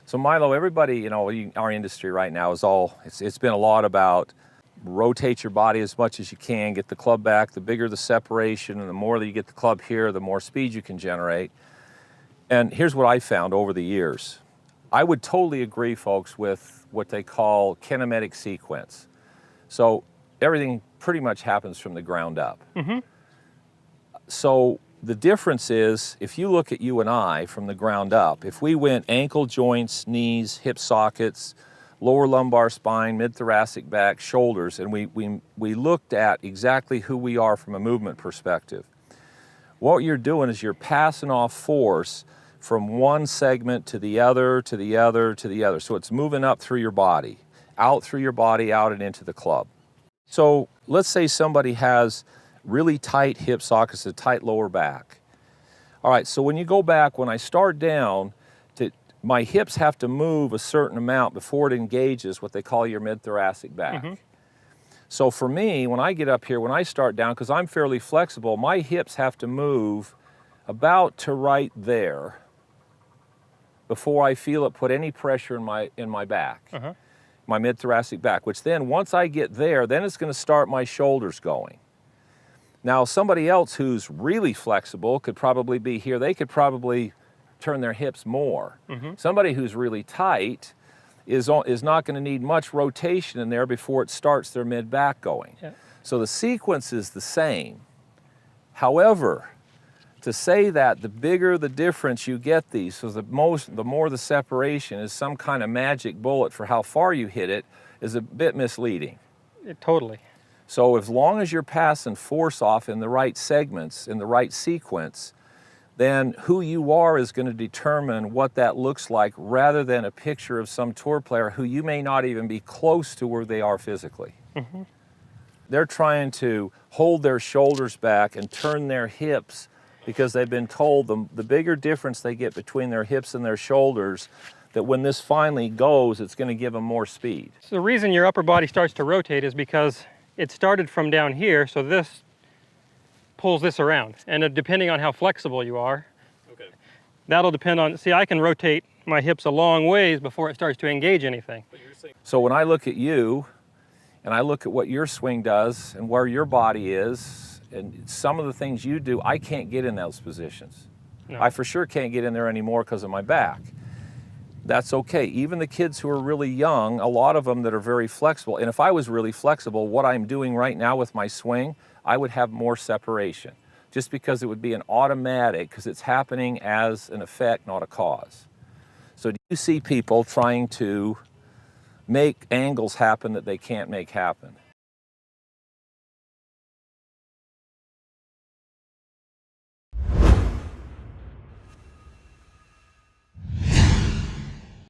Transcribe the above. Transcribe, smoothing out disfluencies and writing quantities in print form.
So Milo, everybody, our industry right now is it's been a lot about rotate your body as much as you can, get the club back. The bigger the separation and the more that you get the club here, the more speed you can generate. And here's what I found over the years. I would totally agree, folks, with what they call kinematic sequence. So everything pretty much happens from the ground up. Mm-hmm. So the difference is, if you look at you and I from the ground up, if we went ankle joints, knees, hip sockets, lower lumbar spine, mid-thoracic back, shoulders, and we looked at exactly who we are from a movement perspective, what you're doing is you're passing off force from one segment to the other, to the other, to the other. So it's moving up through your body, out through your body, out and into the club. So let's say somebody has really tight hip sockets, a tight lower back. All right, so when you go back, when I start down, my hips have to move a certain amount before it engages what they call your mid-thoracic back. Mm-hmm. So for me, when I get up here, when I start down, because I'm fairly flexible, my hips have to move about to right there before I feel it put any pressure in my back, Uh-huh. my mid-thoracic back, which then once I get there, then it's going to start my shoulders going. Now, somebody else who's really flexible could probably be here. They could probably turn their hips more. Mm-hmm. Somebody who's really tight is not going to need much rotation in there before it starts their mid-back going. Yeah. So the sequence is the same. However, to say that the bigger the difference you get these, so the more the separation is some kind of magic bullet for how far you hit it, is a bit misleading. Totally. So as long as you're passing force off in the right segments, in the right sequence, then who you are is going to determine what that looks like, rather than a picture of some tour player who you may not even be close to where they are physically. Mm-hmm. They're trying to hold their shoulders back and turn their hips because they've been told the bigger difference they get between their hips and their shoulders, that when this finally goes, it's going to give them more speed. So the reason your upper body starts to rotate is because it started from down here, so this pulls this around. And depending on how flexible you are, Okay. that'll depend on, see, I can rotate my hips a long ways before it starts to engage anything. So when I look at you, and I look at what your swing does and where your body is, and some of the things you do, I can't get in those positions. No. I for sure can't get in there anymore because of my back. That's okay. Even the kids who are really young, a lot of them that are very flexible, and if I was really flexible, what I'm doing right now with my swing, I would have more separation, just because it would be an automatic, because it's happening as an effect, not a cause. So do you see people trying to make angles happen that they can't make happen?